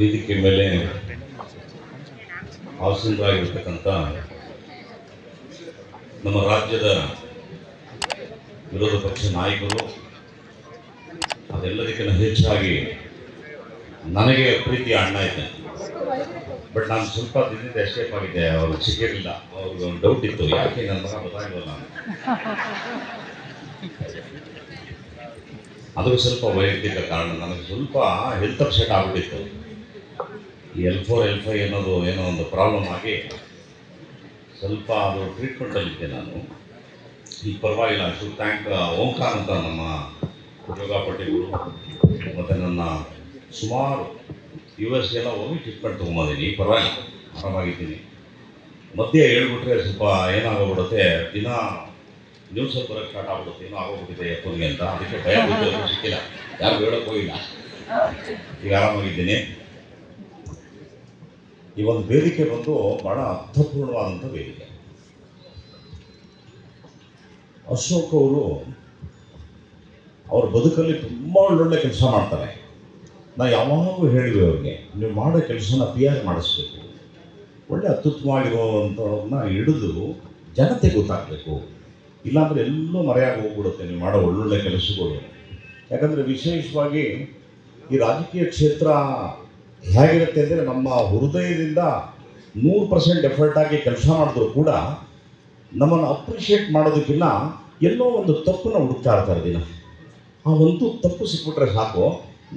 ವೇದಿಕೆ ಮೇಲೆ ಆಸೀನರಾಗಿರ್ತಕ್ಕಂಥ ನಮ್ಮ ರಾಜ್ಯದ ವಿರೋಧ ಪಕ್ಷ ನಾಯಕರು, ಅದೆಲ್ಲದಕ್ಕಿಂತ ಹೆಚ್ಚಾಗಿ ನನಗೆ ಪ್ರೀತಿಯ ಅಣ್ಣ ಇದ್ದೆ. ಬಟ್ ನಾನು ಸ್ವಲ್ಪ ದಿನದಿಂದ ಎಸ್ಕೇಪ್ ಆಗಿದ್ದೆ, ಅವ್ರಿಗೆ ಸಿಕ್ಕಿರಲಿಲ್ಲ. ಅವ್ರಿಗೆ ಒಂದು ಡೌಟ್ ಇತ್ತು, ಯಾಕೆ ನನ್ನ ಮಗ ಗೊತ್ತಾಗಿಲ್ಲ ನಾನು. ಅದು ಸ್ವಲ್ಪ ವೈಯಕ್ತಿಕ ಕಾರಣ, ನನಗೆ ಸ್ವಲ್ಪ ಹೆಲ್ತ್ ಅಪ್ಸೆಟ್ ಆಗಿಬಿಟ್ಟಿತ್ತು. ಈ L4 L5 ಅನ್ನೋದು ಏನೋ ಒಂದು ಪ್ರಾಬ್ಲಮ್ ಆಗಿ ಸ್ವಲ್ಪ ಅದು ಟ್ರೀಟ್ಮೆಂಟಲ್ಲಿದ್ದೆ ನಾನು. ಈಗ ಪರವಾಗಿಲ್ಲ. ಶುಡ್ ಥ್ಯಾಂಕ್ ಓಂಕಾರ್ ಅಂತ ನಮ್ಮ ಯೋಗಾಪಟುಗಳು ಮತ್ತು ನನ್ನ ಸುಮಾರು US ಎಲ್ಲ ಹೋಗಿ ಟ್ರೀಟ್ಮೆಂಟ್ ತೊಗೊಂಬಂದಿದ್ದೀನಿ. ಈಗ ಪರವಾಗಿಲ್ಲ, ಆರಾಮಾಗಿದ್ದೀನಿ. ಮಧ್ಯೆ ಹೇಳ್ಬಿಟ್ರೆ ಸ್ವಲ್ಪ ಏನಾಗೋಗ್ಬಿಡುತ್ತೆ, ದಿನ ನ್ಯೂಸಲ್ಲಿ ಬರೋಕ್ಕೆ ಸ್ಟಾರ್ಟ್ ಆಗ್ಬಿಡುತ್ತೆ, ಏನೋ ಆಗೋಗ್ಬಿಟ್ಟಿದೆ ಎಪ್ಪನಿಗೆ ಅಂತ. ಅದಕ್ಕೆ ಭಯ ಬಿದ್ದು ಸಿಕ್ಕಿಲ್ಲ, ಯಾರು ಹೇಳೋಕ್ಕೆ ಹೋಗಿಲ್ಲ. ಈಗ ಆರಾಮಾಗಿದ್ದೀನಿ. ಈ ಒಂದು ವೇದಿಕೆ ಬಂದು ಭಾಳ ಅರ್ಥಪೂರ್ಣವಾದಂಥ ವೇದಿಕೆ. ಅಶೋಕ್ ಅವರು ಅವ್ರ ಬದುಕಲ್ಲಿ ತುಂಬ ಒಳ್ಳೊಳ್ಳೆ ಕೆಲಸ ಮಾಡ್ತಾರೆ. ನಾನು ಯಾವಾಗಲೂ ಹೇಳಿದ್ವಿ ಅವ್ರಿಗೆ, ನೀವು ಮಾಡೋ ಕೆಲಸನ PR ಮಾಡಿಸ್ಬೇಕು. ಒಳ್ಳೆ ಅತ್ಯುತ್ತಮವಾಗಿರುವಂಥವ್ರನ್ನ ಹಿಡಿದು ಜನತೆಗೆ ಗೊತ್ತಾಗಬೇಕು. ಇಲ್ಲಾಂದರೆ ಎಲ್ಲೂ ಮರೆಯಾಗಿ ಹೋಗ್ಬಿಡುತ್ತೆ ನೀವು ಮಾಡೋ ಒಳ್ಳೊಳ್ಳೆ ಕೆಲಸಗಳು. ಯಾಕಂದರೆ ವಿಶೇಷವಾಗಿ ಈ ರಾಜಕೀಯ ಕ್ಷೇತ್ರ ಹೇಗಿರುತ್ತೆ ಅಂದರೆ, ನಮ್ಮ ಹೃದಯದಿಂದ 100% ಎಫರ್ಟ್ ಆಗಿ ಕೆಲಸ ಮಾಡಿದ್ರು ಕೂಡ ನಮ್ಮನ್ನು ಅಪ್ರಿಷಿಯೇಟ್ ಮಾಡೋದಕ್ಕಿಂತ ಎಲ್ಲೋ ಒಂದು ತಪ್ಪನ್ನು ಹುಡುಕ್ತಾ ಇರ್ತಾರೆ ದಿನ. ಆ ಒಂದು ತಪ್ಪು ಸಿಕ್ಬಿಟ್ರೆ ಸಾಕು,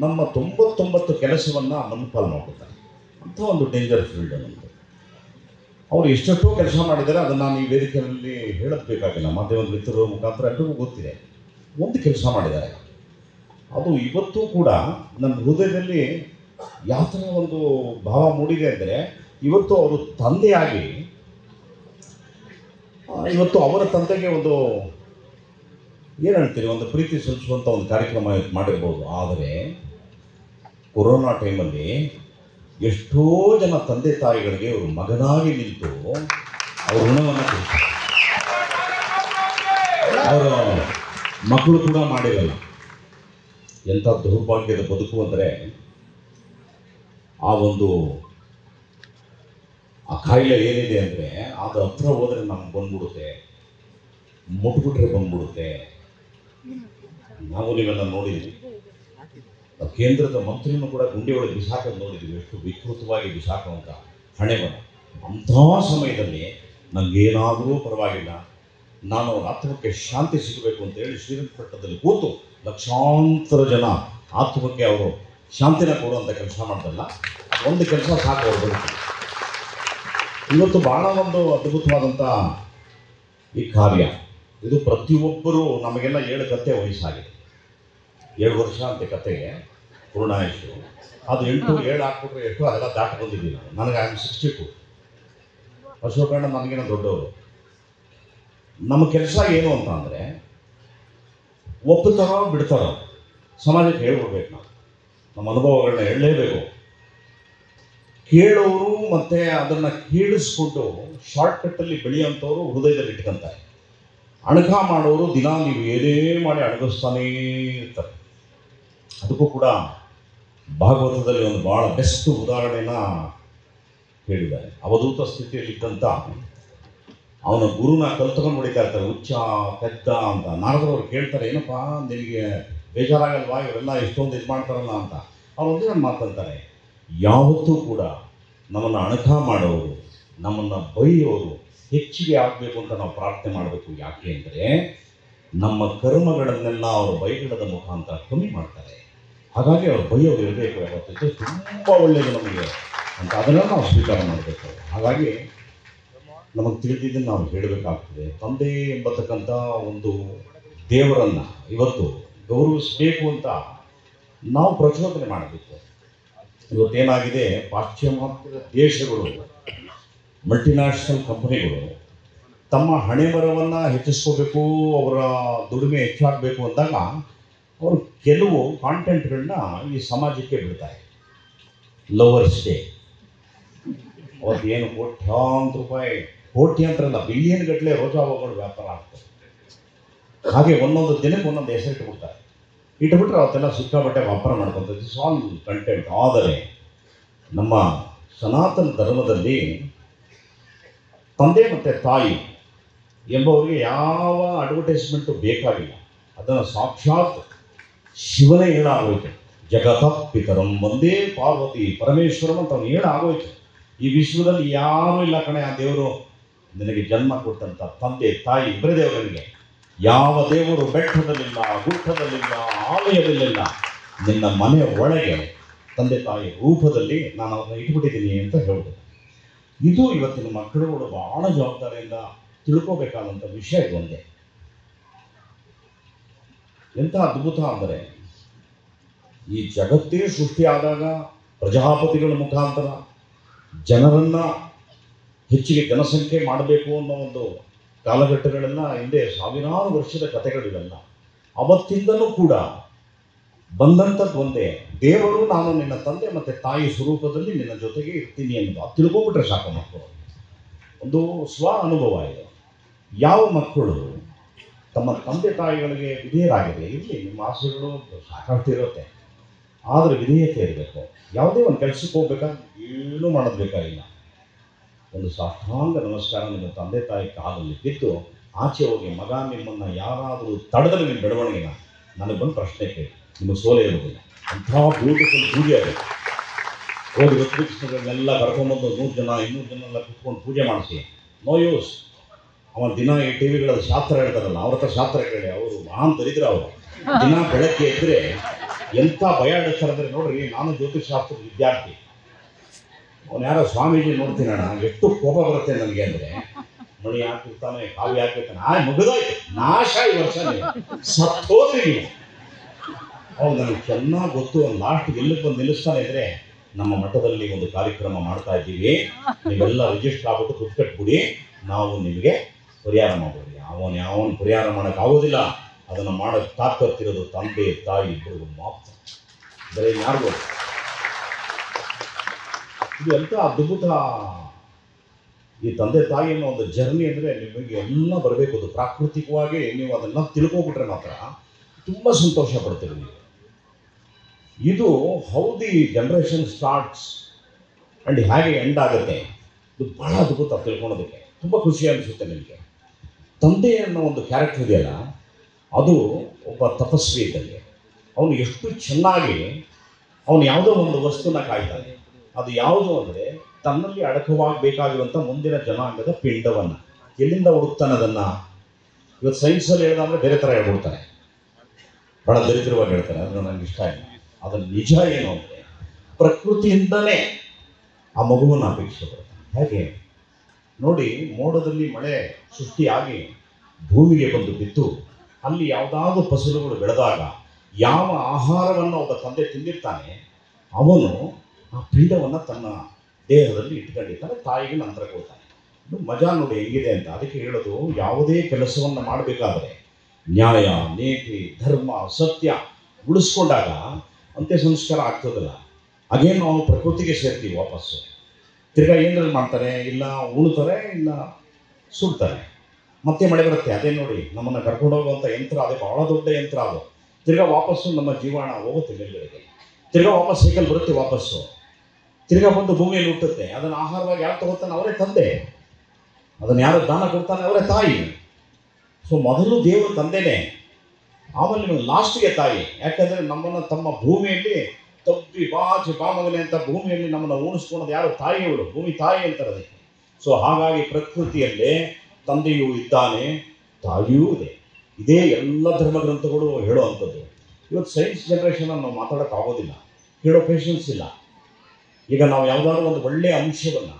ನಮ್ಮ 99 ಕೆಲಸವನ್ನು ಮನ್ಪಾಲು ಮಾಡ್ಕೊತಾರೆ. ಅಂಥ ಒಂದು ಡೇಂಜರ್ ಫೀಲ್ಡ್ ನಮ್ಮದು. ಅವರು ಎಷ್ಟೆಷ್ಟೋ ಕೆಲಸ ಮಾಡಿದ್ದಾರೆ, ಅದನ್ನು ನಾನು ಈ ವೇದಿಕೆಯಲ್ಲಿ ಹೇಳೋದು ಬೇಕಾಗಿಲ್ಲ. ಮಾಧ್ಯಮದ ಮಿತ್ರರ ಮುಖಾಂತರ ಎಲ್ರಿಗೂ ಗೊತ್ತಿದೆ. ಒಂದು ಕೆಲಸ ಮಾಡಿದ್ದಾರೆ, ಅದು ಇವತ್ತು ಕೂಡ ನನ್ನ ಹೃದಯದಲ್ಲಿ ಯಾವ ಥರ ಒಂದು ಭಾವ ಮೂಡಿದೆ ಅಂದರೆ, ಇವತ್ತು ಅವರು ತಂದೆಯಾಗಿ ಇವತ್ತು ಅವರ ತಂದೆಗೆ ಒಂದು ಏನು ಹೇಳ್ತೀರಿ, ಒಂದು ಪ್ರೀತಿ ಸಲ್ಲಿಸುವಂಥ ಒಂದು ಕಾರ್ಯಕ್ರಮ ಮಾಡಿರ್ಬೋದು. ಆದರೆ ಕೊರೋನಾ ಟೈಮಲ್ಲಿ ಎಷ್ಟೋ ಜನ ತಂದೆ ತಾಯಿಗಳಿಗೆ ಅವರು ಮಗನಾಗಿ ನಿಂತು ಅವ್ರ ಋಣವನ್ನು ಕೊಡ್ತಾರೆ. ಅವರ ಮಕ್ಕಳು ಕೂಡ ಮಾಡಿರಲ್ಲ. ಎಂಥ ದೌರ್ಭಾಗ್ಯದ ಬದುಕು ಅಂದರೆ, ಆ ಕಾಯಿಲೆ ಏನಿದೆ ಅಂದರೆ, ಅದು ಹತ್ರ ಹೋದರೆ ನಮ್ಗೆ ಬಂದ್ಬಿಡುತ್ತೆ, ಮುಟ್ಬಿಟ್ರೆ ಬಂದ್ಬಿಡುತ್ತೆ. ನಾವು ನೀವೆಲ್ಲ ನೋಡಿದ್ವಿ. ಕೇಂದ್ರದ ಮಂತ್ರಿನೂ ಕೂಡ ಗುಂಡಿ ಒಳಗೆ ಬಿಸಾಕೋದು ನೋಡಿದ್ವಿ, ಎಷ್ಟು ವಿಕೃತವಾಗಿ ಬಿಸಾಕುವಂಥ ಹಣೆ ಬರ. ಅಂಥ ಸಮಯದಲ್ಲಿ ನನಗೇನಾದರೂ ಪರವಾಗಿಲ್ಲ, ನಾನು ಅವ್ರ ಆತ್ಮಕ್ಕೆ ಶಾಂತಿ ಸಿಗಬೇಕು ಅಂತೇಳಿ ಶ್ರೀರಂಗಪಟ್ಟಣದಲ್ಲಿ ಕೂತು ಲಕ್ಷಾಂತರ ಜನ ಆತ್ಮಕ್ಕೆ ಅವರು ಶಾಂತಿನ ಕೊಡುವಂಥ ಕೆಲಸ ಮಾಡ್ದಲ್ಲ, ಒಂದು ಕೆಲಸ ಸಾಕು ಅವ್ರು ಬರುತ್ತೆ. ಇವತ್ತು ಭಾಳ ಒಂದು ಅದ್ಭುತವಾದಂಥ ಈ ಕಾರ್ಯ. ಇದು ಪ್ರತಿಯೊಬ್ಬರೂ ನಮಗೆಲ್ಲ 7 ಕತೆ ವಯಸ್ಸಾಗಿದೆ. 7 ವರ್ಷ ಅಂತೆ ಕತೆಗೆ ಪೂರ್ಣಾಯುಷು. ಅದು 8 7 ಹಾಕ್ಬಿಟ್ರೆ ಎಷ್ಟು ಅದೆಲ್ಲ ದಾಟಿ ಬಂದಿದ್ದೀವಿ. ನನಗೆ I'm 62. ಅಶೋಕಣ್ಣ ನನಗೇನೋ ದೊಡ್ಡವರು. ನಮ್ಮ ಕೆಲಸ ಏನು ಅಂತ ಅಂದರೆ, ಒಪ್ಪುತ್ತಾರೋ ಬಿಡ್ತಾರೋ ಸಮಾಜಕ್ಕೆ ಹೇಳ್ಬಿಡ್ಬೇಕು. ನಾವು ನಮ್ಮ ಅನುಭವಗಳನ್ನ ಹೇಳಲೇಬೇಕು. ಕೇಳೋರು ಮತ್ತು ಅದನ್ನು ಕೇಳಿಸ್ಕೊಂಡು ಶಾರ್ಟ್ಕಟ್ಟಲ್ಲಿ ಬೆಳೆಯುವಂಥವ್ರು ಹೃದಯದಲ್ಲಿ ಇಟ್ಕೊಂತಾರೆ. ಅಣಕ ಮಾಡೋರು ದಿನ ನೀವು ಏನೇ ಮಾಡಿ ಅಣಗಿಸ್ತಾನೇ ಇರ್ತಾರೆ. ಅದಕ್ಕೂ ಕೂಡ ಭಾಗವತದಲ್ಲಿ ಒಂದು ಭಾಳ ಬೆಸ್ಟ್ ಉದಾಹರಣೆನ ಹೇಳಿದ್ದಾರೆ. ಅವಧೂತ ಸ್ಥಿತಿಯಲ್ಲಿದ್ದಂಥ ಅವನ ಗುರುನ ಕಲ್ತ್ಕೊಂಡು ಹೊಡಿತಾ ಇರ್ತಾರೆ, ಹುಚ್ಚ ಪೆದ್ದ ಅಂತ. ನಾರದರವ್ರು ಕೇಳ್ತಾರೆ, ಏನಪ್ಪ ನಿನಗೆ ಬೇಜಾರಾಗಲ್ವಾ, ಇವರೆಲ್ಲ ಎಷ್ಟೊಂದು ಇದು ಮಾಡ್ತಾರಲ್ಲ ಅಂತ. ಅವ್ರು ಒಂದೇ ಒಂದು ಮಾತಂತಾರೆ, ಯಾವತ್ತೂ ಕೂಡ ನಮ್ಮನ್ನು ಅಣಕ ಮಾಡೋರು, ನಮ್ಮನ್ನು ಬೈಯೋರು ಹೆಚ್ಚಿಗೆ ಆಗಬೇಕು ಅಂತ ನಾವು ಪ್ರಾರ್ಥನೆ ಮಾಡಬೇಕು. ಯಾಕೆ ಅಂದರೆ, ನಮ್ಮ ಕರ್ಮಗಳನ್ನೆಲ್ಲ ಅವರು ಬೈಗಳದ ಮುಖಾಂತರ ಕಮ್ಮಿ ಮಾಡ್ತಾರೆ. ಹಾಗಾಗಿ ಅವ್ರು ಬೈಯೋರು ಇರಬೇಕು. ಯಾವತ್ತಿದ್ದು ತುಂಬ ಒಳ್ಳೆಯದು ನಮಗೆ ಅಂತ ಅದನ್ನು ನಾವು ಸ್ವೀಕಾರ ಮಾಡಬೇಕು. ಹಾಗಾಗಿ ನಮಗೆ ತಿಳಿದಿದ್ದನ್ನು ನಾವು ಹೇಳಬೇಕಾಗ್ತದೆ. ತಂದೆ ಎಂಬತಕ್ಕಂಥ ಒಂದು ದೇವರನ್ನು ಇವತ್ತು ಗೌರವಿಸಬೇಕು ಅಂತ ನಾವು ಪ್ರಚೋದನೆ ಮಾಡಬೇಕು. ಇವತ್ತೇನಾಗಿದೆ, ಪಾಶ್ಚಿಮಾತ್ಯ ದೇಶಗಳು, ಮಲ್ಟಿನ್ಯಾಷನಲ್ ಕಂಪನಿಗಳು ತಮ್ಮ ಹಣೆ ಬರವನ್ನು ಹೆಚ್ಚಿಸ್ಕೋಬೇಕು, ಅವರ ದುಡಿಮೆ ಹೆಚ್ಚಾಗಬೇಕು ಅಂದಾಗ ಅವರು ಕೆಲವು ಕಾಂಟೆಂಟ್ಗಳನ್ನ ಈ ಸಮಾಜಕ್ಕೆ ಬಿಡ್ತಾರೆ. ಲವರ್ಸ್ ಡೇ ಅವತ್ತು ಏನು ಕೋಟ್ಯಾಂತರ ರೂಪಾಯಿ, ಕೋಟ್ಯಾಂತರಲ್ಲ ಬಿಲಿಯನ್ ಗಟ್ಟಲೆ ರೋಜಾವಗಳು ವ್ಯಾಪಾರ ಆಗ್ತದೆ. ಹಾಗೆ ಒಂದೊಂದು ದಿನಕ್ಕೆ ಒಂದೊಂದು ಹೆಸರಿಟ್ಬಿಡ್ತಾರೆ. ಇಟ್ಬಿಟ್ರೆ ಅವತ್ತೆಲ್ಲ ಸಿಕ್ಕಾಬಟ್ಟೆ ವ್ಯಾಪಾರ ಮಾಡ್ಕೊತಾರೆ. It's all content. ಆದರೆ ನಮ್ಮ ಸನಾತನ ಧರ್ಮದಲ್ಲಿ ತಂದೆ ಮತ್ತು ತಾಯಿ ಎಂಬವರಿಗೆ ಯಾವ ಅಡ್ವರ್ಟೈಸ್ಮೆಂಟು ಬೇಕಾಗಿಲ್ಲ. ಅದನ್ನು ಸಾಕ್ಷಾತ್ ಶಿವನೇ ಹೇಳಾಗೋಯ್ತು. ಜಗತಃ ಪಿತರಂ ಒಂದೇ ಪಾರ್ವತಿ ಪರಮೇಶ್ವರಂ ಅಂತ ಅವನು ಹೇಳಾಗೋಯ್ತು. ಈ ವಿಶ್ವದಲ್ಲಿ ಯಾರೂ ಇಲ್ಲ ಕಣೆ, ಆ ದೇವರು ನಿನಗೆ ಜನ್ಮ ಕೊಟ್ಟಂಥ ತಂದೆ ತಾಯಿ ಇಬ್ಬರೇ ದೇವರಿಗೆ. ಯಾವ ದೇವರು ಬೆಟ್ಟದಲ್ಲಿಲ್ಲ, ಗುಡ್ಡದಲ್ಲಿಲ್ಲ, ಆಲಯದಲ್ಲಿಲ್ಲ, ನಿನ್ನ ಮನೆ ಒಳಗೆ ತಂದೆ ತಾಯಿ ರೂಪದಲ್ಲಿ ನಾನು ಅವ್ರನ್ನ ಇಟ್ಬಿಟ್ಟಿದ್ದೀನಿ ಅಂತ ಹೇಳ್ಬೋದು. ಇದು ಇವತ್ತಿನ ಮಕ್ಕಳುಗಳು ಬಹಳ ಜವಾಬ್ದಾರಿಯಿಂದ ತಿಳ್ಕೋಬೇಕಾದಂಥ ವಿಷಯ ಇದು ಒಂದೇ. ಎಂಥ ಅದ್ಭುತ ಅಂದರೆ, ಈ ಜಗತ್ತೇ ಸೃಷ್ಟಿಯಾದಾಗ ಪ್ರಜಾಪತಿಗಳ ಮುಖಾಂತರ ಜನರನ್ನು ಹೆಚ್ಚಿಗೆ ಜನಸಂಖ್ಯೆ ಮಾಡಬೇಕು ಅನ್ನೋ ಒಂದು ಕಾಲಘಟ್ಟಗಳೆಲ್ಲ ಹಿಂದೆ ಸಾವಿರಾರು ವರ್ಷದ ಕಥೆಗಳಿವೆಲ್ಲ. ಅವತ್ತಿಂದಲೂ ಕೂಡ ಬಂದಂಥದ್ದು ಒಂದೇ, ದೇವರು ನಾನು ನಿನ್ನ ತಂದೆ ಮತ್ತು ತಾಯಿ ಸ್ವರೂಪದಲ್ಲಿ ನಿನ್ನ ಜೊತೆಗೆ ಇರ್ತೀನಿ ಅನ್ನೋದು ತಿಳ್ಕೊಬಿಟ್ರೆ ಸಾಕು ಮಕ್ಕಳು. ಒಂದು ಸ್ವ ಅನುಭವ ಇದೆ. ಯಾವ ಮಕ್ಕಳು ತಮ್ಮ ತಂದೆ ತಾಯಿಗಳಿಗೆ ವಿಧೇಯರಾಗಿದೆ, ಇರಲಿ ನಿಮ್ಮ ಆಸೆಗಳು ಸಾಕಷ್ಟು ಇರುತ್ತೆ, ಆದರೆ ವಿಧೇಯತೆ ಇರಬೇಕು. ಯಾವುದೇ ಒಂದು ಕೆಲಸಕ್ಕೆ ಹೋಗ್ಬೇಕಾದ್ರೆ ಏನೂ ಮಾಡೋದು ಬೇಕಾಗಿಲ್ಲ, ಒಂದು ಸಾಷ್ಟಾಂಗ ನಮಸ್ಕಾರ ನಿಮ್ಮ ತಂದೆ ತಾಯಿ ಕಾಲಲ್ಲಿ ಬಿದ್ದು ಆಚೆ ಹೋಗಿ, ಮಗ ನಿಮ್ಮನ್ನು ಯಾರಾದರೂ ತಡೆದ್ರೆ ನಿಮ್ಮ ಬೆಳವಣಿಗೆನ ನನಗೆ ಬಂದು ಪ್ರಶ್ನೆ ಕೇಳಿ, ನಿಮಗೆ ಸೋಲೆ ಇರೋದಿಲ್ಲ. ಅಂಥ ಬ್ಯೂಟಿಫುಲ್ ಪೂಜೆ ಅದು. ಹೋಗಿ ಋತ್ವಿಕೃಷ್ಣಗಳನ್ನೆಲ್ಲ ಕರ್ಕೊಂಬಂದು 100 ಜನ 200 ಜನ ಎಲ್ಲ ಕುತ್ಕೊಂಡು ಪೂಜೆ ಮಾಡಿಸಿ, ನೋ ಯೂಸ್. ಅವನ ದಿನ ಈ ಟಿ ವಿಗಳಲ್ಲಿ ಶಾಸ್ತ್ರ ಹೇಳ್ತಾರಲ್ಲ, ಅವ್ರ ಹತ್ರ ಶಾಸ್ತ್ರ ಕೇಳಿ, ಅವರು ಮಹಾನ್ ದರಿದ್ರ. ಅವರು ದಿನ ಬೆಳಗ್ಗೆ ಎದ್ದರೆ ಎಂಥ ಭಯ ಹಿಡಿಸ್ತಾರಂದರೆ, ನೋಡ್ರಿ ನಾನು ಜ್ಯೋತಿಷಾಸ್ತ್ರದ ವಿದ್ಯಾರ್ಥಿ, ಅವನು ಯಾರೋ ಸ್ವಾಮೀಜಿ ನೋಡ್ತೀನಣ್ಣ, ಎಷ್ಟು ಕೋಪ ಬರುತ್ತೆ ನನಗೆ ಅಂದರೆ, ಮಣಿ ಹಾಕಿರ್ತಾನೆ, ಕಾವಿ ಹಾಕಿರ್ತಾನೆ, ಮುಗಿದೋಯ್ತು, ನಾಶ ಈ ವರ್ಷ ನೀವು ಸತ್ತೋದ್ರಿ ನೀವು. ಅವ್ನು ನನಗೆ ಚೆನ್ನಾಗಿ ಗೊತ್ತು. ಒಂದು ಲಾಸ್ಟ್ ಎಲ್ಲಿಗೆ ಬಂದು ನಿಲ್ಲಿಸ್ತಾನೆ ಇದ್ರೆ, ನಮ್ಮ ಮಠದಲ್ಲಿ ಒಂದು ಕಾರ್ಯಕ್ರಮ ಮಾಡ್ತಾ ಇದ್ದೀವಿ, ನೀವೆಲ್ಲ ರಿಜಿಸ್ಟರ್ ಆಗ್ಬಿಟ್ಟು ದುಡ್ಡು ಕಟ್ಬಿಡಿ, ನಾವು ನಿಮಗೆ ಪರಿಹಾರ ಮಾಡ್ಬೋದು. ಯಾವನು ಪರಿಹಾರ ಮಾಡೋಕ್ಕಾಗೋದಿಲ್ಲ, ಅದನ್ನು ಮಾಡೋಕ್ಕೆ ತಾಕತ್ತಿರೋದು ತಂದೆ ತಾಯಿ ಇಬ್ಬರಿಗೂ ಮಾತ್ರ, ಬರೀ ಯಾರಿಗೂ. ಇದು ಎಂಥ ಅದ್ಭುತ ಈ ತಂದೆ ತಾಯಿ ಅನ್ನೋ ಒಂದು ಜರ್ನಿ. ಅಂದರೆ ನಿಮಗೆ ಎಲ್ಲ ಬರಬೇಕು, ಅದು ಪ್ರಾಕೃತಿಕವಾಗಿ ನೀವು ಅದನ್ನು ತಿಳ್ಕೊಬಿಟ್ರೆ ಮಾತ್ರ ತುಂಬ ಸಂತೋಷ ಪಡ್ತೀರಿ ನೀವು. ಇದು how the generation starts and ಹೇಗೆ ಎಂಡ್ ಆಗುತ್ತೆ, ಇದು ಭಾಳ ಅದ್ಭುತ ತಿಳ್ಕೊಳೋದಕ್ಕೆ. ತುಂಬ ಖುಷಿ ಅನಿಸುತ್ತೆ ನಿಮಗೆ. ತಂದೆ ಅನ್ನೋ ಒಂದು ಕ್ಯಾರೆಕ್ಟರ್ ಇದೆಯಲ್ಲ, ಅದು ಒಬ್ಬ ತಪಸ್ವಿ ಇದ್ದಂಗೆ. ಅವನು ಎಷ್ಟು ಚೆನ್ನಾಗಿ ಅವನು ಯಾವುದೋ ಒಂದು ವಸ್ತುನ ಕಾಯ್ತಾನೆ. ಅದು ಯಾವುದು ಅಂದರೆ, ತನ್ನಲ್ಲಿ ಅಡಕವಾಗಬೇಕಾಗಿರುವಂಥ ಮುಂದಿನ ಜನಾಂಗದ ಪಿಂಡವನ್ನು ಎಲ್ಲಿಂದ ಹುಡುಕ್ತಾನೆ ಅದನ್ನು. ಇವತ್ತು ಸೈನ್ಸಲ್ಲಿ ಹೇಳ್ದಂದ್ರೆ ಬೇರೆ ಥರ ಹೇಳ್ಬಿಡ್ತಾರೆ, ಭಾಳ ದರಿದ್ರವಾಗಿ ಹೇಳ್ತಾರೆ, ಅದನ್ನು ನನಗೆ ಇಷ್ಟ ಇಲ್ಲ. ಅದನ್ನು ನಿಜ ಏನು ಅಂದರೆ, ಪ್ರಕೃತಿಯಿಂದಲೇ ಆ ಮಗುವನ್ನು ಅಪೇಕ್ಷೆ ಪಡ್ತಾನೆ. ಹೇಗೆ ನೋಡಿ, ಮೋಡದಲ್ಲಿ ಮಳೆ ಸೃಷ್ಟಿಯಾಗಿ ಭೂಮಿಗೆ ಬಂದು ಬಿದ್ದು ಅಲ್ಲಿ ಯಾವುದಾದ್ರೂ ಫಸಲುಗಳು ಬೆಳೆದಾಗ ಯಾವ ಆಹಾರವನ್ನು ಒಬ್ಬ ತಂದೆ ತಿಂದಿರ್ತಾನೆ, ಅವನು ಆ ಪಿಂಡವನ್ನು ತನ್ನ ದೇಹದಲ್ಲಿ ಇಟ್ಕೊಂಡಿರ್ತಾನೆ, ತಾಯಿಗೆ ನಂತರ ಕೊಡ್ತಾನೆ. ಇದು ಮಜಾ ನೋಡಿ ಹೆಂಗಿದೆ ಅಂತ. ಅದಕ್ಕೆ ಹೇಳೋದು, ಯಾವುದೇ ಕೆಲಸವನ್ನು ಮಾಡಬೇಕಾದ್ರೆ ನ್ಯಾಯ, ನೀತಿ, ಧರ್ಮ, ಸತ್ಯ ಉಳಿಸ್ಕೊಂಡಾಗ ಅಂತ್ಯ ಸಂಸ್ಕಾರ ಆಗ್ತದಲ್ಲ, ಹಾಗೇನು ನಾವು ಪ್ರಕೃತಿಗೆ ಸೇರ್ತೀವಿ ವಾಪಸ್ಸು. ತಿರ್ಗಾ ಏನ್ರಲ್ಲಿ ಮಾಡ್ತಾರೆ, ಇಲ್ಲ ಉಳ್ತಾರೆ, ಇಲ್ಲ ಸುಡ್ತಾರೆ, ಮತ್ತೆ ಮಳೆ ಬರುತ್ತೆ. ಅದೇ ನೋಡಿ ನಮ್ಮನ್ನು ಕರ್ಕೊಂಡು ಹೋಗುವಂಥ ಯಂತ್ರ, ಅದೇ ಬಹಳ ದೊಡ್ಡ ಯಂತ್ರ ಅದು. ತಿರ್ಗಾ ವಾಪಸ್ಸು ನಮ್ಮ ಜೀವನ ಹೋಗುತ್ತೆ ಮೇಲ್ಗಡೆಗೆ, ತಿರ್ಗಾ ವಾಪಸ್ ಸೈಕಲ್ ಬರುತ್ತೆ ವಾಪಸ್ಸು, ತಿರ್ಗಾ ಬಂದು ಭೂಮಿಯಲ್ಲಿ ಹುಟ್ಟುತ್ತೆ. ಅದನ್ನು ಆಹಾರವಾಗಿ ಯಾರು ತಗೋತಾನೆ, ಅವರೇ ತಂದೆ. ಅದನ್ನು ಯಾರು ದಾನ ಕೊಡ್ತಾನೆ, ಅವರೇ ತಾಯಿ. ಸೊ ಮೊದಲು ದೇವರು ತಂದೆನೇ, ಆಮೇಲೆ ನಿಮಗೆ ಲಾಸ್ಟ್ಗೆ ತಾಯಿ. ಯಾಕಂದರೆ ನಮ್ಮನ್ನು ತಮ್ಮ ಭೂಮಿಯಲ್ಲಿ ತಪ್ಪಿ ಬಾಚಿ ಬಾಮಗನೆ ಅಂತ ಭೂಮಿಯಲ್ಲಿ ನಮ್ಮನ್ನು ಉಣಿಸ್ಕೊಳೋದು ಯಾರು, ತಾಯಿಯವಳು, ಭೂಮಿ ತಾಯಿ ಅಂತಾರೆ ಅದಕ್ಕೆ. ಸೊ ಹಾಗಾಗಿ ಪ್ರಕೃತಿಯಲ್ಲೇ ತಂದೆಯೂ ಇದ್ದಾನೆ, ತಾಯಿಯೂ ಇದೆ. ಇದೇ ಎಲ್ಲ ಧರ್ಮಗ್ರಂಥಗಳು ಹೇಳೋ ಅಂಥದ್ದು. ಇವತ್ತು ಸೈನ್ಸ್ ಜನ್ರೇಷನ್ ನಾವು ಮಾತಾಡೋಕ್ಕಾಗೋದಿಲ್ಲ, ಹೇಳೋ ಪೇಷನ್ಸ್ ಇಲ್ಲ. ಈಗ ನಾವು ಯಾವುದಾದ್ರೂ ಒಂದು ಒಳ್ಳೆಯ ಅಂಶವನ್ನು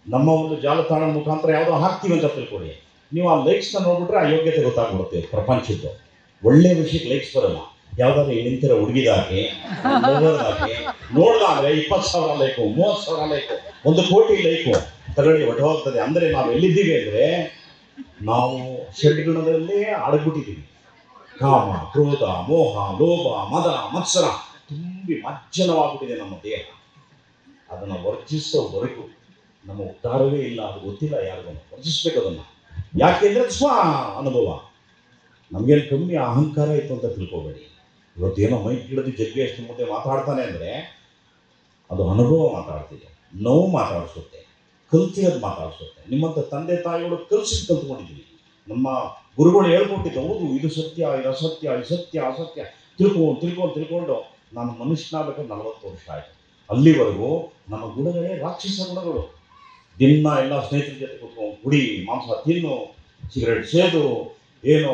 ನಮ್ಮ ಒಂದು ಜಾಲತಾಣದ ಮುಖಾಂತರ ಯಾವುದೋ ಹಾಕ್ತೀವಿ ಅಂತ ತಿಳ್ಕೊಳ್ಳಿ, ನೀವು ಆ ಲೈಕ್ಸ್ನ ನೋಡ್ಬಿಟ್ರೆ ಆ ಯೋಗ್ಯತೆ ಗೊತ್ತಾಗ್ಬಿಡುತ್ತೆ ಪ್ರಪಂಚದ್ದು. ಒಳ್ಳೆಯ ವಿಷಯಕ್ಕೆ ಲೈಕ್ಸ್ ಬರಲ್ಲ. ಯಾವುದಾದ್ರೂ ನಿಂತಿರೋ ಹುಡುಗಿದಾಕಿ ನೋಡ್ದಾದ್ರೆ 20,000 ಲೈಕು, 30,000 ಲೈಕು, 1 ಕೋಟಿ ಲೈಕು ತಗೊಳ್ಳಿ ಹೊಟ್ಟು ಹೋಗ್ತದೆ. ಅಂದರೆ ನಾವು ಎಲ್ಲಿದ್ದೀವಿ ಅಂದರೆ, ನಾವು ಷಡ್ಗುಣದಲ್ಲೇ ಅಡಗ್ಬಿಟ್ಟಿದ್ದೀವಿ. ಕಾಮ, ಕ್ರೋಧ, ಮೋಹ, ಲೋಭ, ಮದ, ಮತ್ಸರ ತುಂಬಿ ಮಜ್ಜನವಾಗ್ಬಿಟ್ಟಿದೆ ನಮ್ಮ ದೇಹ. ಅದನ್ನು ವರ್ಜಿಸೋವರೆಗೂ ನಮ್ಮ ಉದ್ಧಾರವೇ ಇಲ್ಲ. ಅದು ಗೊತ್ತಿಲ್ಲ ಯಾರಿಗೂ, ವರ್ಜಿಸ್ಬೇಕು ಅದನ್ನು. ಯಾಕೆಂದರೆ ಸ್ವ ಅನುಭವ. ನಮಗೇನು ಕಮ್ಮಿ ಅಹಂಕಾರ ಇತ್ತು ಅಂತ ತಿಳ್ಕೊಬೇಡಿ. ಇವತ್ತೇನೋ ಮೈಕ್ ಹಿಡಿದು ಜಗ್ಗಿ ಎಷ್ಟು ಮುಂದೆ ಮಾತಾಡ್ತಾನೆ ಅಂದರೆ, ಅದು ಅನುಭವ ಮಾತಾಡ್ತಿದೆ, ನೋವು ಮಾತಾಡಿಸುತ್ತೆ, ಕಲ್ತಿರೋದು ಮಾತಾಡಿಸುತ್ತೆ. ನಿಮ್ಮಂಥ ತಂದೆ ತಾಯಿಗಳು ಕಲ್ತ್ಕೊಂಡಿದ್ದೀವಿ. ನಮ್ಮ ಗುರುಗಳು ಹೇಳ್ಕೊಟ್ಟಿದ್ದು, ಹೌದು ಇದು ಸತ್ಯ, ಇದು ಅಸತ್ಯ, ಇದು ಸತ್ಯ ಅಸತ್ಯ ತಿಳ್ಕೊಂಡು ನಾನು ಮನುಷ್ಯನಾಗಬೇಕು 40 ವರ್ಷ ಆಯಿತು. ಅಲ್ಲಿವರೆಗೂ ನಮ್ಮ ಗುಣಗಳೇ ರಾಕ್ಷಸ ಗುಣಗಳು. ದಿನ ಎಲ್ಲ ಸ್ನೇಹಿತರ ಜೊತೆ ಕೂತ್ಕೊಂಡು ಕುಡಿ, ಮಾಂಸ ತಿನ್ನು, ಸಿಗರೇಟ್ ಸೇದು, ಏನೋ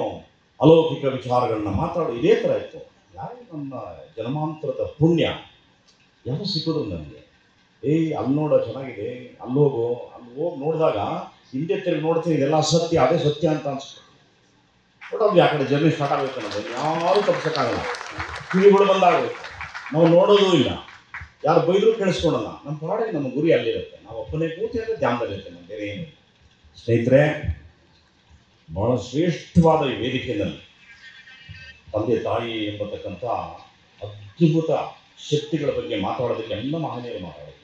ಅಲೌಕಿಕ ವಿಚಾರಗಳನ್ನ ಮಾತಾಡು, ಇದೇ ಥರ ಇತ್ತು. ಯಾರು ನನ್ನ ಜನ್ಮಾಂತರದ ಪುಣ್ಯ ಯಾರು ಸಿಕ್ಕೋದು ನನಗೆ. ಅಲ್ಲಿ ನೋಡೋ ಚೆನ್ನಾಗಿದೆ, ಅಲ್ಲಿ ಹೋಗಿ ನೋಡಿದಾಗ ಹಿಂದೆ ತಿರುಗಿ ನೋಡ್ತೀನಿ, ಇದೆಲ್ಲ ಸತ್ಯ, ಅದೇ ಸತ್ಯ ಅಂತ ಅನ್ಸ್ತು. ಬಟ್ ಅದು ಯಾಕಡೆ ಜರ್ನಿ ಸ್ಟಾರ್ಟ್ ಆಗಬೇಕು ಅನ್ನೋದು ಯಾರು ತಪ್ಪಿಸೋಕ್ಕಾಗಲ್ಲ. ಕಿವಿಗಳು ಬಂದಾಗಬೇಕು, ನಾವು ನೋಡೋದೂ ಇಲ್ಲ, ಯಾರು ಬೈದರೂ ಕೇಳಿಸ್ಕೊಳಲ್ಲ. ನಮ್ಮ ಪಾಡಿಗೆ ನಮ್ಮ ಗುರಿ ಅಲ್ಲಿರುತ್ತೆ. ನಾವು ಒಬ್ಬನೇ ಕೂತಿ ಅಂದರೆ ಧ್ಯಾನದಲ್ಲಿರುತ್ತೆ, ನಮ್ಮ ಬೇರೆ ಏನು. ಸ್ನೇಹಿತರೆ, ಬಹಳ ಶ್ರೇಷ್ಠವಾದ ಈ ವೇದಿಕೆಯಲ್ಲಿ ತಂದೆ ತಾಯಿ ಎಂಬತಕ್ಕಂಥ ಅದ್ಭುತ ಶಕ್ತಿಗಳ ಬಗ್ಗೆ ಮಾತಾಡೋದಕ್ಕೆ ಎಲ್ಲ ಮಹನೀಯರು ಮಾತಾಡೋದು.